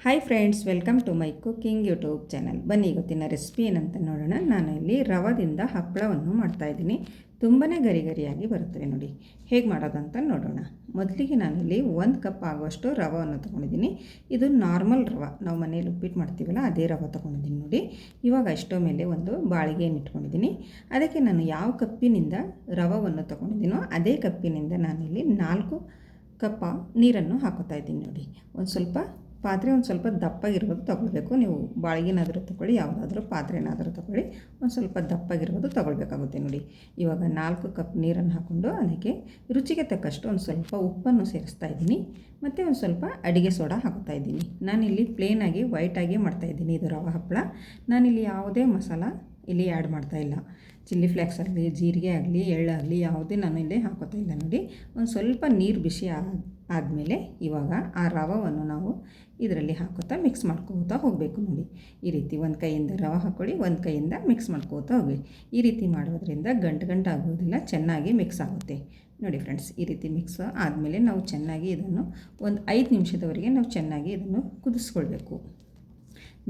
Hi friends, welcome to my cooking YouTube channel. ಬನ್ನಿ ಇವತ್ತಿನ recipe ಏನಂತ ನೋಡೋಣ. ನಾನು ಇಲ್ಲಿ ರವದಿಂದ ಹಪ್ಪಳವನ್ನು ಮಾಡ್ತಾಯಿದ್ದೀನಿ. ತುಂಬಾ ಗರಿ ಗರಿಯಾಗಿ ಬರುತ್ತವೆ. ನೋಡಿ ಹೇಗೆ ಮಾಡೋದಂತ ನೋಡೋಣ. ಮೊದಲಿಗೆ ನಾನಿಲ್ಲಿ 1 ಕಪ್ ಆಗುವಷ್ಟು ರವನ್ನು ತೊಗೊಂಡಿದ್ದೀನಿ. ಇದು ನಾರ್ಮಲ್ ರವೆ, ನಾವು ಮನೇಲಿ ಉಪ್ಪಿಟ್ಟು ಮಾಡ್ತೀವಲ್ಲ ಅದೇ ರವೆ ತೊಗೊಂಡಿದ್ದೀನಿ. ನೋಡಿ ಇವಾಗ ಸ್ಟವ್ ಮೇಲೆ ಒಂದು ಬಾಳಿಗೆಯನ್ನು ಇಟ್ಕೊಂಡಿದ್ದೀನಿ. ಅದಕ್ಕೆ ನಾನು ಯಾವ ಕಪ್ಪಿನಿಂದ ರವವನ್ನು ತೊಗೊಂಡಿದ್ದೀನೋ ಅದೇ ಕಪ್ಪಿನಿಂದ ನಾನಿಲ್ಲಿ 4 ಕಪ್ ನೀರನ್ನು ಹಾಕೋತಾ ಇದ್ದೀನಿ. ನೋಡಿ ಪಾತ್ರೆ ಒಂದು ಸ್ವಲ್ಪ ದಪ್ಪಾಗಿರ್ಬೋದು ತೊಗೊಳ್ಬೇಕು. ನೀವು ಬಾಳಿಗೆನಾದರೂ ತೊಗೊಳ್ಳಿ, ಯಾವುದಾದ್ರೂ ಪಾತ್ರೆನಾದರೂ ತೊಗೊಳ್ಳಿ, ಒಂದು ಸ್ವಲ್ಪ ದಪ್ಪಾಗಿರ್ಬೋದು ತೊಗೊಳ್ಬೇಕಾಗುತ್ತೆ. ನೋಡಿ ಇವಾಗ 4 ಕಪ್ ನೀರನ್ನು ಹಾಕ್ಕೊಂಡು ಅದಕ್ಕೆ ರುಚಿಗೆ ತಕ್ಕಷ್ಟು ಒಂದು ಸ್ವಲ್ಪ ಉಪ್ಪನ್ನು ಸೇರಿಸ್ತಾ ಇದ್ದೀನಿ. ಮತ್ತು ಒಂದು ಸ್ವಲ್ಪ ಅಡುಗೆ ಸೋಡಾ ಹಾಕ್ತಾ ಇದ್ದೀನಿ. ನಾನಿಲ್ಲಿ ಪ್ಲೇನಾಗಿ ವೈಟಾಗಿ ಮಾಡ್ತಾಯಿದ್ದೀನಿ. ಇದು ರವೆ ಹಪ್ಪಳ. ನಾನಿಲ್ಲಿ ಯಾವುದೇ ಮಸಾಲ ಇಲ್ಲಿ ಆ್ಯಡ್ ಮಾಡ್ತಾಯಿಲ್ಲ. ಚಿಲ್ಲಿ ಫ್ಲೇಕ್ಸ್ ಆಗಲಿ, ಜೀರಿಗೆ ಆಗಲಿ, ಎಳ್ಳಾಗಲಿ ಯಾವುದೇ ನಾನು ಇಲ್ಲಿ ಹಾಕೋತಾ ಇಲ್ಲ. ನೋಡಿ ಒಂದು ಸ್ವಲ್ಪ ನೀರು ಬಿಸಿ ಆದಮೇಲೆ ಇವಾಗ ಆ ರವವನ್ನು ನಾವು ಇದರಲ್ಲಿ ಹಾಕೋತಾ ಮಿಕ್ಸ್ ಮಾಡ್ಕೋತಾ ಹೋಗಬೇಕು. ನೋಡಿ ಈ ರೀತಿ ಒಂದು ಕೈಯಿಂದ ರವೆ ಹಾಕ್ಕೊಳ್ಳಿ, ಒಂದು ಕೈಯಿಂದ ಮಿಕ್ಸ್ ಮಾಡ್ಕೋತಾ ಹೋಗಿ. ಈ ರೀತಿ ಮಾಡೋದ್ರಿಂದ ಗಂಟು ಆಗೋದಿಲ್ಲ, ಚೆನ್ನಾಗಿ ಮಿಕ್ಸ್ ಆಗುತ್ತೆ. ನೋಡಿ ಫ್ರೆಂಡ್ಸ್, ಈ ರೀತಿ ಮಿಕ್ಸ್ ಆದಮೇಲೆ ನಾವು ಚೆನ್ನಾಗಿ ಇದನ್ನು ಒಂದು 5 ನಿಮಿಷದವರೆಗೆ ನಾವು ಚೆನ್ನಾಗಿ ಇದನ್ನು ಕುದಿಸ್ಕೊಳ್ಬೇಕು.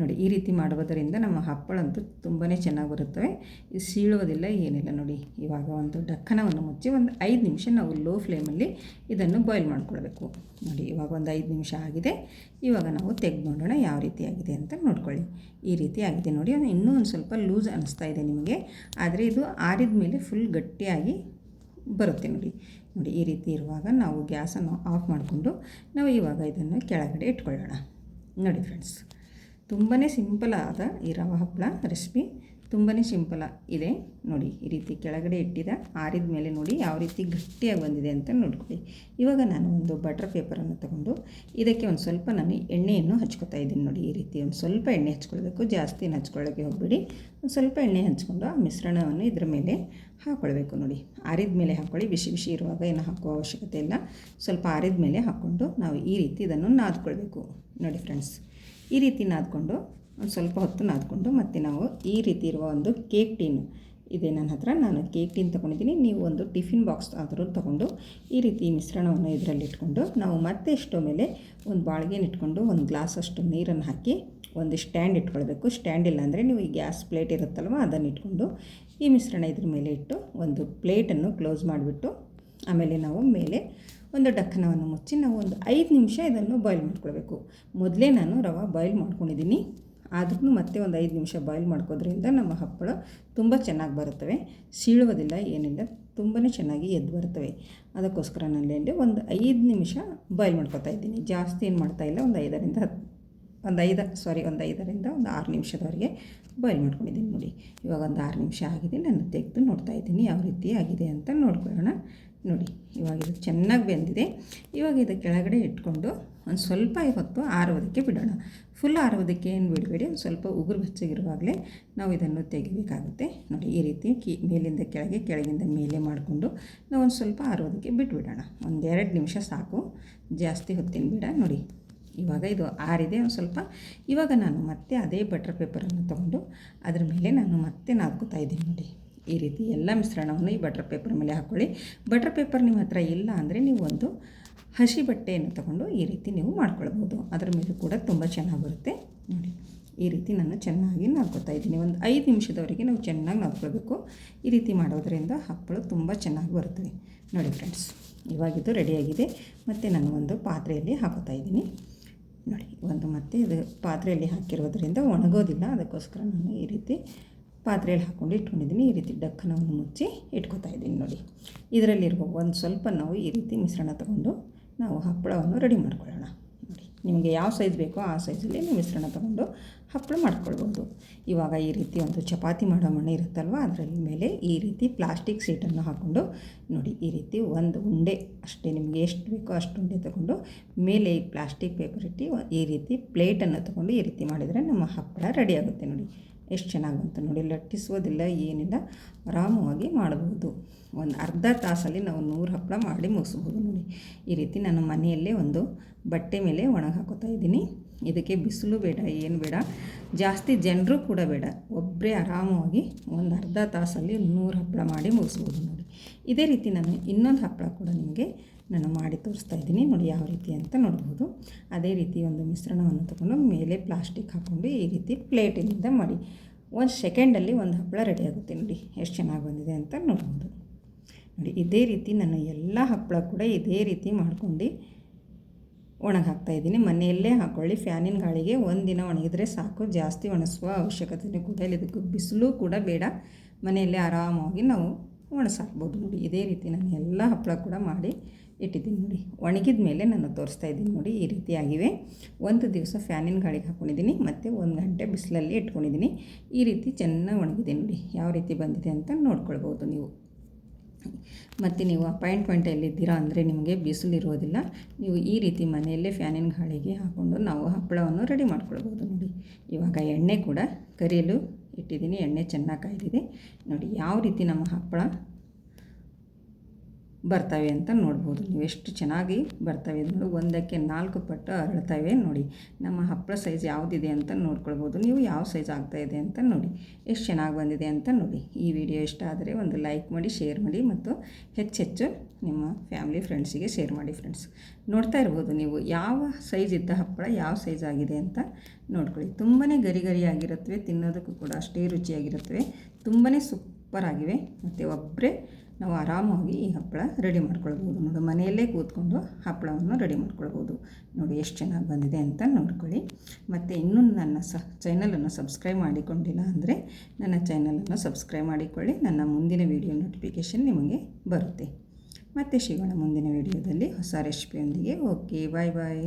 ನೋಡಿ ಈ ರೀತಿ ಮಾಡುವುದರಿಂದ ನಮ್ಮ ಹಪ್ಪಳಂತೂ ತುಂಬಾ ಚೆನ್ನಾಗಿ ಬರುತ್ತವೆ. ಇದು ಸೀಳೋದಿಲ್ಲ, ಏನಿಲ್ಲ. ನೋಡಿ ಇವಾಗ ಒಂದು ಡಕ್ಕನವನ್ನು ಮುಚ್ಚಿ ಒಂದು 5 ನಿಮಿಷ ನಾವು ಲೋ ಫ್ಲೇಮಲ್ಲಿ ಇದನ್ನು ಬಾಯ್ಲ್ ಮಾಡ್ಕೊಳ್ಬೇಕು. ನೋಡಿ ಇವಾಗ ಒಂದು 5 ನಿಮಿಷ ಆಗಿದೆ. ಇವಾಗ ನಾವು ತೆಗೆದು ನೋಡೋಣ ಯಾವ ರೀತಿ ಆಗಿದೆ ಅಂತ ನೋಡ್ಕೊಳ್ಳಿ. ಈ ರೀತಿ ಆಗಿದೆ ನೋಡಿ. ಇನ್ನೂ ಒಂದು ಸ್ವಲ್ಪ ಲೂಸ್ ಅನ್ನಿಸ್ತಾ ಇದೆ ನಿಮಗೆ, ಆದರೆ ಇದು ಆರಿದ ಮೇಲೆ ಫುಲ್ ಗಟ್ಟಿಯಾಗಿ ಬರುತ್ತೆ. ನೋಡಿ ಈ ರೀತಿ ಇರುವಾಗ ನಾವು ಗ್ಯಾಸನ್ನು ಆಫ್ ಮಾಡಿಕೊಂಡು ನಾವು ಇವಾಗ ಇದನ್ನು ಕೆಳಗಡೆ ಇಟ್ಕೊಳ್ಳೋಣ. ನೋಡಿ ಫ್ರೆಂಡ್ಸ್, ತುಂಬಾ ಸಿಂಪಲ್ ಆದ ಈ ರವೆ ಹಪ್ಪಳ ರೆಸಿಪಿ ತುಂಬಾ ಸಿಂಪಲ್ ಇದೆ. ನೋಡಿ ಈ ರೀತಿ ಕೆಳಗಡೆ ಇಟ್ಟಿದ ಆರಿದ ಮೇಲೆ ನೋಡಿ ಯಾವ ರೀತಿ ಗಟ್ಟಿಯಾಗಿ ಬಂದಿದೆ ಅಂತ ನೋಡ್ಕೊಳ್ಳಿ. ಇವಾಗ ನಾನು ಒಂದು ಬಟರ್ ಪೇಪರನ್ನು ತಗೊಂಡು ಇದಕ್ಕೆ ಒಂದು ಸ್ವಲ್ಪ ನಾನು ಎಣ್ಣೆಯನ್ನು ಹಚ್ಕೊತಾ ಇದ್ದೀನಿ. ನೋಡಿ ಈ ರೀತಿ ಒಂದು ಸ್ವಲ್ಪ ಎಣ್ಣೆ ಹಚ್ಕೊಳ್ಬೇಕು, ಜಾಸ್ತಿ ಹಚ್ಕೊಳ್ಳೋಕ್ಕೆ ಹೋಗಬೇಡಿ. ಒಂದು ಸ್ವಲ್ಪ ಎಣ್ಣೆ ಹಚ್ಕೊಂಡು ಆ ಮಿಶ್ರಣವನ್ನು ಇದರ ಮೇಲೆ ಹಾಕ್ಕೊಳ್ಬೇಕು. ನೋಡಿ ಆರಿದ ಮೇಲೆ ಹಾಕ್ಕೊಳ್ಳಿ, ಬಿಸಿ ಬಿಸಿ ಇರುವಾಗ ಏನು ಹಾಕೋ ಅವಶ್ಯಕತೆ ಇಲ್ಲ. ಸ್ವಲ್ಪ ಆರಿದ ಮೇಲೆ ಹಾಕ್ಕೊಂಡು ನಾವು ಈ ರೀತಿ ಇದನ್ನು ನಾದ್ಕೊಳ್ಬೇಕು. ನೋಡಿ ಫ್ರೆಂಡ್ಸ್, ಈ ರೀತಿ ನಾದ್ಕೊಂಡು ಒಂದು ಸ್ವಲ್ಪ ಹೊತ್ತು ನಾದ್ಕೊಂಡು ಮತ್ತೆ ನಾವು ಈ ರೀತಿ ಇರುವ ಒಂದು ಕೇಕ್ ಟೀನು ಇದೆ ನನ್ನ ಹತ್ರ. ನಾನು ಕೇಕ್ ಟೀನ್ ತೊಗೊಂಡಿದ್ದೀನಿ. ನೀವು ಒಂದು ಟಿಫಿನ್ ಬಾಕ್ಸ್ ಆದರೂ ತೊಗೊಂಡು ಈ ರೀತಿ ಮಿಶ್ರಣವನ್ನು ಇದರಲ್ಲಿ ಇಟ್ಕೊಂಡು ನಾವು ಮತ್ತೆ ಸ್ಟವ್ ಮೇಲೆ ಒಂದು ಬಾಳಿಗೆನ ಇಟ್ಕೊಂಡು ಒಂದು ಗ್ಲಾಸಷ್ಟು ನೀರನ್ನು ಹಾಕಿ ಒಂದು ಸ್ಟ್ಯಾಂಡ್ ಇಟ್ಕೊಳ್ಬೇಕು. ಸ್ಟ್ಯಾಂಡ್ ಇಲ್ಲ ಅಂದರೆ ನೀವು ಈ ಗ್ಯಾಸ್ ಪ್ಲೇಟ್ ಇರುತ್ತಲ್ವ ಅದನ್ನು ಇಟ್ಕೊಂಡು ಈ ಮಿಶ್ರಣ ಇದ್ರ ಮೇಲೆ ಇಟ್ಟು ಒಂದು ಪ್ಲೇಟನ್ನು ಕ್ಲೋಸ್ ಮಾಡಿಬಿಟ್ಟು ಆಮೇಲೆ ನಾವು ಮೇಲೆ ಒಂದು ಡಕ್ಕನವನ್ನು ಮುಚ್ಚಿ ನಾವು ಒಂದು 5 ನಿಮಿಷ ಇದನ್ನು ಬಾಯ್ಲ್ ಮಾಡ್ಕೊಳ್ಬೇಕು. ಮೊದಲೇ ನಾನು ರವೆ ಬಾಯ್ಲ್ ಮಾಡ್ಕೊಂಡಿದ್ದೀನಿ, ಆದ್ರೂ ಮತ್ತೆ ಒಂದು 5 ನಿಮಿಷ ಬಾಯ್ಲ್ ಮಾಡ್ಕೋದ್ರಿಂದ ನಮ್ಮ ಹಪ್ಪಳ ತುಂಬ ಚೆನ್ನಾಗಿ ಬರುತ್ತವೆ, ಸೀಳುವುದಿಲ್ಲ, ಏನಿಲ್ಲ, ತುಂಬಾ ಚೆನ್ನಾಗಿ ಎದ್ದು ಬರ್ತವೆ. ಅದಕ್ಕೋಸ್ಕರ ನಾನು ಒಂದು 5 ನಿಮಿಷ ಬಾಯ್ಲ್ ಮಾಡ್ಕೊತಾ ಇದ್ದೀನಿ. ಜಾಸ್ತಿ ಏನು ಮಾಡ್ತಾಯಿಲ್ಲ, ಒಂದು 5ರಿಂದ ಒಂದು 6 ನಿಮಿಷದವರೆಗೆ ಬಾಯ್ಲ್ ಮಾಡ್ಕೊಂಡಿದ್ದೀನಿ. ನೋಡಿ ಇವಾಗ ಒಂದು 6 ನಿಮಿಷ ಆಗಿದೆ. ನಾನು ತೆಗೆದು ನೋಡ್ತಾ ಇದ್ದೀನಿ ಯಾವ ರೀತಿ ಆಗಿದೆ ಅಂತ ನೋಡ್ಕೊಳ್ಳೋಣ. ನೋಡಿ ಇವಾಗ ಇದು ಚೆನ್ನಾಗಿ ಬೆಂದಿದೆ. ಇವಾಗ ಇದು ಕೆಳಗಡೆ ಇಟ್ಕೊಂಡು ಒಂದು ಸ್ವಲ್ಪ ಹೊತ್ತು ಆರೋದಕ್ಕೆ ಬಿಡೋಣ. ಫುಲ್ ಆರೋದಕ್ಕೆ ಏನು ಬಿಡಬೇಡಿ, ಒಂದು ಸ್ವಲ್ಪ ಉಗುರು ಬೆಚ್ಚಗಿರುವಾಗಲೇ ನಾವು ಇದನ್ನು ತೆಗಿಬೇಕಾಗುತ್ತೆ. ನೋಡಿ ಈ ರೀತಿ ಮೇಲಿಂದ ಕೆಳಗೆ, ಕೆಳಗಿಂದ ಮೇಲೆ ಮಾಡಿಕೊಂಡು ನಾವು ಒಂದು ಸ್ವಲ್ಪ ಆರೋದಕ್ಕೆ ಬಿಟ್ಬಿಡೋಣ. ಒಂದು 2 ನಿಮಿಷ ಸಾಕು, ಜಾಸ್ತಿ ಹೊತ್ತಿನ ಬೇಡ. ನೋಡಿ ಇವಾಗ ಇದು ಆರಿದೆ ಒಂದು ಸ್ವಲ್ಪ. ಇವಾಗ ನಾನು ಮತ್ತೆ ಅದೇ ಬಟರ್ ಪೇಪರನ್ನು ತೊಗೊಂಡು ಅದ್ರ ಮೇಲೆ ನಾನು ಮತ್ತೆ ನಾದ್ಕೋತಾ ಇದ್ದೀನಿ. ನೋಡಿ ಈ ರೀತಿ ಎಲ್ಲ ಮಿಶ್ರಣವನ್ನು ಈ ಬಟರ್ ಪೇಪರ್ ಮೇಲೆ ಹಾಕ್ಕೊಳ್ಳಿ. ಬಟರ್ ಪೇಪರ್ ನಿಮ್ಮ ಹತ್ರ ಇಲ್ಲ ಅಂದರೆ ನೀವು ಒಂದು ಹಸಿ ಬಟ್ಟೆಯನ್ನು ತಗೊಂಡು ಈ ರೀತಿ ನೀವು ಮಾಡ್ಕೊಳ್ಬೋದು. ಅದರ ಮೇಲೆ ಕೂಡ ತುಂಬ ಚೆನ್ನಾಗಿ ಬರುತ್ತೆ. ನೋಡಿ ಈ ರೀತಿ ನಾನು ಚೆನ್ನಾಗಿ ನಾದ್ಕೋತಾ ಇದ್ದೀನಿ. ಒಂದು 5 ನಿಮಿಷದವರೆಗೆ ನಾವು ಚೆನ್ನಾಗಿ ನಾದ್ಕೊಳ್ಬೇಕು. ಈ ರೀತಿ ಮಾಡೋದರಿಂದ ಹಪ್ಪಳ ತುಂಬ ಚೆನ್ನಾಗಿ ಬರುತ್ತವೆ. ನೋಡಿ ಫ್ರೆಂಡ್ಸ್, ಇವಾಗಿದ್ದು ರೆಡಿಯಾಗಿದೆ. ಮತ್ತು ನಾನು ಒಂದು ಪಾತ್ರೆಯಲ್ಲಿ ಹಾಕೋತಾ ಇದ್ದೀನಿ. ನೋಡಿ ಮತ್ತೆ ಇದು ಪಾತ್ರೆಯಲ್ಲಿ ಹಾಕಿರೋದ್ರಿಂದ ಒಣಗೋದಿಲ್ಲ, ಅದಕ್ಕೋಸ್ಕರ ನಾನು ಈ ರೀತಿ ಪಾತ್ರೆಯಲ್ಲಿ ಹಾಕ್ಕೊಂಡು ಇಟ್ಕೊಂಡಿದ್ದೀನಿ. ಈ ರೀತಿ ಡಕ್ಕನವನ್ನು ಮುಚ್ಚಿ ಇಟ್ಕೊತಾ ಇದ್ದೀನಿ. ನೋಡಿ ಇದರಲ್ಲಿರುವ ಒಂದು ಸ್ವಲ್ಪ ನಾವು ಈ ರೀತಿ ಮಿಶ್ರಣ ತಗೊಂಡು ನಾವು ಹಪ್ಪಳವನ್ನು ರೆಡಿ ಮಾಡ್ಕೊಳ್ಳೋಣ. ನೋಡಿ ನಿಮಗೆ ಯಾವ ಸೈಜ್ ಬೇಕೋ ಆ ಸೈಜಲ್ಲಿ ನೀವು ಮಿಶ್ರಣ ತಗೊಂಡು ಹಪ್ಪಳ ಮಾಡ್ಕೊಳ್ಬೋದು. ಇವಾಗ ಈ ರೀತಿ ಒಂದು ಚಪಾತಿ ಮಾಡೋ ಮಣೆ ಇರುತ್ತಲ್ವ, ಅದರಲ್ಲಿ ಮೇಲೆ ಈ ರೀತಿ ಪ್ಲಾಸ್ಟಿಕ್ ಶೀಟನ್ನು ಹಾಕ್ಕೊಂಡು ನೋಡಿ ಈ ರೀತಿ ಒಂದು ಉಂಡೆ ಅಷ್ಟೇ, ನಿಮಗೆ ಎಷ್ಟು ಬೇಕೋ ಅಷ್ಟು ಉಂಡೆ ತಗೊಂಡು ಮೇಲೆ ಈ ಪ್ಲಾಸ್ಟಿಕ್ ಪೇಪರ್ ಇಟ್ಟು ಈ ರೀತಿ ಪ್ಲೇಟನ್ನು ತೊಗೊಂಡು ಈ ರೀತಿ ಮಾಡಿದರೆ ನಮ್ಮ ಹಪ್ಪಳ ರೆಡಿ ಆಗುತ್ತೆ. ನೋಡಿ ಎಷ್ಟು ಚೆನ್ನಾಗಿ ಬಂತು ನೋಡಿ, ಲಟ್ಟಿಸೋದಿಲ್ಲ, ಏನಿಲ್ಲ, ಆರಾಮವಾಗಿ ಮಾಡಬಹುದು. ಒಂದು ಅರ್ಧ ತಾಸಲ್ಲಿ ನಾವು 100 ಹಪ್ಪಳ ಮಾಡಿ ಮುಗಿಸ್ಬೋದು. ನೋಡಿ ಈ ರೀತಿ ನಾನು ಮನೆಯಲ್ಲೇ ಒಂದು ಬಟ್ಟೆ ಮೇಲೆ ಒಣಗಿ ಹಾಕೋತಾ ಇದ್ದೀನಿ. ಇದಕ್ಕೆ ಬಿಸಿಲು ಬೇಡ, ಏನು ಬೇಡ, ಜಾಸ್ತಿ ಜನರು ಕೂಡ ಬೇಡ, ಒಬ್ಬರೇ ಆರಾಮವಾಗಿ ಒಂದು ಅರ್ಧ ತಾಸಲ್ಲಿ 100 ಹಪ್ಪಳ ಮಾಡಿ ಮುಗಿಸ್ಬೋದು. ನೋಡಿ ಇದೇ ರೀತಿ ನಾನು ಇನ್ನೊಂದು ಹಪ್ಪಳ ಕೂಡ ನಿಮಗೆ ನಾನು ಮಾಡಿ ತೋರಿಸ್ತಾ ಇದ್ದೀನಿ ನೋಡಿ ಯಾವ ರೀತಿ ಅಂತ ನೋಡ್ಬೋದು. ಅದೇ ರೀತಿ ಒಂದು ಮಿಶ್ರಣವನ್ನು ತಗೊಂಡು ಮೇಲೆ ಪ್ಲಾಸ್ಟಿಕ್ ಹಾಕ್ಕೊಂಡು ಈ ರೀತಿ ಪ್ಲೇಟಿನಿಂದ ಮಾಡಿ 1 ಸೆಕೆಂಡಲ್ಲಿ ಒಂದು ಹಪ್ಪಳ ರೆಡಿ ಆಗುತ್ತೆ. ನೋಡಿ ಎಷ್ಟು ಚೆನ್ನಾಗಿ ಬಂದಿದೆ ಅಂತ ನೋಡ್ಬೋದು. ನೋಡಿ ಇದೇ ರೀತಿ ನಾನು ಎಲ್ಲ ಹಪ್ಪಳ ಕೂಡ ಇದೇ ರೀತಿ ಮಾಡ್ಕೊಂಡು ಒಣಗಿ ಹಾಕ್ತಾಯಿದ್ದೀನಿ. ಮನೆಯಲ್ಲೇ ಹಾಕ್ಕೊಳ್ಳಿ, ಫ್ಯಾನಿನ ಗಾಳಿಗೆ ಒಂದಿನ ಒಣಗಿದರೆ ಸಾಕು, ಜಾಸ್ತಿ ಒಣಗಿಸುವ ಅವಶ್ಯಕತೆ ಕೂಡ ಇಲ್ಲ. ಇದಕ್ಕೆ ಬಿಸಿಲು ಕೂಡ ಬೇಡ, ಮನೆಯಲ್ಲೇ ಆರಾಮಾಗಿ ನಾವು ಒಣಸಾಕ್ಬೋದು. ನೋಡಿ ಇದೇ ರೀತಿ ನಾನು ಎಲ್ಲ ಹಪ್ಪಳ ಕೂಡ ಮಾಡಿ ಇಟ್ಟಿದ್ದೀನಿ. ನೋಡಿ ಒಣಗಿದ ಮೇಲೆ ನಾನು ತೋರಿಸ್ತಾ ಇದ್ದೀನಿ. ನೋಡಿ ಈ ರೀತಿ ಆಗಿವೆ. ಒಂದು ದಿವಸ ಫ್ಯಾನಿನ ಗಾಳಿಗೆ ಹಾಕ್ಕೊಂಡಿದ್ದೀನಿ ಮತ್ತು 1 ಗಂಟೆ ಬಿಸಿಲಲ್ಲಿ ಇಟ್ಕೊಂಡಿದ್ದೀನಿ. ಈ ರೀತಿ ಚೆನ್ನಾಗಿ ಒಣಗಿದೆ. ನೋಡಿ ಯಾವ ರೀತಿ ಬಂದಿದೆ ಅಂತ ನೋಡ್ಕೊಳ್ಬೋದು ನೀವು. ಮತ್ತು ನೀವು ಅಪಾಯಿಂಟ್ಮೆಂಟಲ್ಲಿದ್ದೀರಾ ಅಂದರೆ ನಿಮಗೆ ಬಿಸಿಲಿರೋದಿಲ್ಲ, ನೀವು ಈ ರೀತಿ ಮನೆಯಲ್ಲೇ ಫ್ಯಾನಿನ ಗಾಳಿಗೆ ಹಾಕ್ಕೊಂಡು ನಾವು ಹಪ್ಪಳವನ್ನು ರೆಡಿ ಮಾಡ್ಕೊಳ್ಬೋದು. ನೋಡಿ ಇವಾಗ ಎಣ್ಣೆ ಕೂಡ ಕರಿಯಲು ಇಟ್ಟಿದ್ದೀನಿ, ಎಣ್ಣೆ ಚೆನ್ನಾಗಿ ಕಾಯ್ದಿದೆ. ನೋಡಿ ಯಾವ ರೀತಿ ನಮ್ಮ ಹಪ್ಪಳ ಬರ್ತವೆ ಅಂತ ನೋಡ್ಬೋದು ನೀವು. ಎಷ್ಟು ಚೆನ್ನಾಗಿ ಬರ್ತವೆ ನೋಡಿ, 1ಕ್ಕೆ 4 ಪಟ್ಟು ಅರಳ್ತವೆ. ನೋಡಿ ನಮ್ಮ ಹಪ್ಪಳ ಸೈಜ್ ಯಾವುದಿದೆ ಅಂತ ನೋಡ್ಕೊಳ್ಬೋದು ನೀವು, ಯಾವ ಸೈಜ್ ಆಗ್ತಾಯಿದೆ ಅಂತ ನೋಡಿ, ಎಷ್ಟು ಚೆನ್ನಾಗಿ ಬಂದಿದೆ ಅಂತ ನೋಡಿ. ಈ ವಿಡಿಯೋ ಇಷ್ಟ ಆದರೆ ಒಂದು ಲೈಕ್ ಮಾಡಿ, ಶೇರ್ ಮಾಡಿ ಮತ್ತು ಹೆಚ್ಚೆಚ್ಚು ನಿಮ್ಮ ಫ್ಯಾಮಿಲಿ ಫ್ರೆಂಡ್ಸಿಗೆ ಶೇರ್ ಮಾಡಿ. ಫ್ರೆಂಡ್ಸ್ ನೋಡ್ತಾ ಇರ್ಬೋದು ನೀವು ಯಾವ ಸೈಜ್ ಇದ್ದ ಹಪ್ಪಳ ಯಾವ ಸೈಜ್ ಆಗಿದೆ ಅಂತ ನೋಡ್ಕೊಳ್ಳಿ. ತುಂಬಾ ಗರಿಗರಿಯಾಗಿರುತ್ತವೆ, ತಿನ್ನೋದಕ್ಕೂ ಕೂಡ ಅಷ್ಟೇ ರುಚಿಯಾಗಿರುತ್ತವೆ, ತುಂಬಾ ಸೂಪರ್ ಆಗಿವೆ. ಮತ್ತು ಒಬ್ಬರೇ ನಾವು ಆರಾಮಾಗಿ ಈ ಹಪ್ಪಳ ರೆಡಿ ಮಾಡ್ಕೊಳ್ಬೋದು. ನೋಡಿ ಮನೆಯಲ್ಲೇ ಕೂತ್ಕೊಂಡು ಹಪ್ಪಳವನ್ನು ರೆಡಿ ಮಾಡ್ಕೊಳ್ಬೋದು. ನೋಡಿ ಎಷ್ಟು ಚೆನ್ನಾಗಿ ಬಂದಿದೆ ಅಂತ ನೋಡ್ಕೊಳ್ಳಿ. ಮತ್ತು ಇನ್ನೂ ನನ್ನ ಚಾನಲನ್ನು ಸಬ್ಸ್ಕ್ರೈಬ್ ಮಾಡಿಕೊಂಡಿಲ್ಲ ಅಂದರೆ ನನ್ನ ಚಾನಲನ್ನು ಸಬ್ಸ್ಕ್ರೈಬ್ ಮಾಡಿಕೊಳ್ಳಿ. ನನ್ನ ಮುಂದಿನ ವಿಡಿಯೋ ನೋಟಿಫಿಕೇಷನ್ ನಿಮಗೆ ಬರುತ್ತೆ. ಮತ್ತೆ ಸಿಗೋಣ ಮುಂದಿನ ವಿಡಿಯೋದಲ್ಲಿ ಹೊಸ ರೆಸಿಪಿಯೊಂದಿಗೆ. ಓಕೆ, ಬಾಯ್ ಬಾಯ್.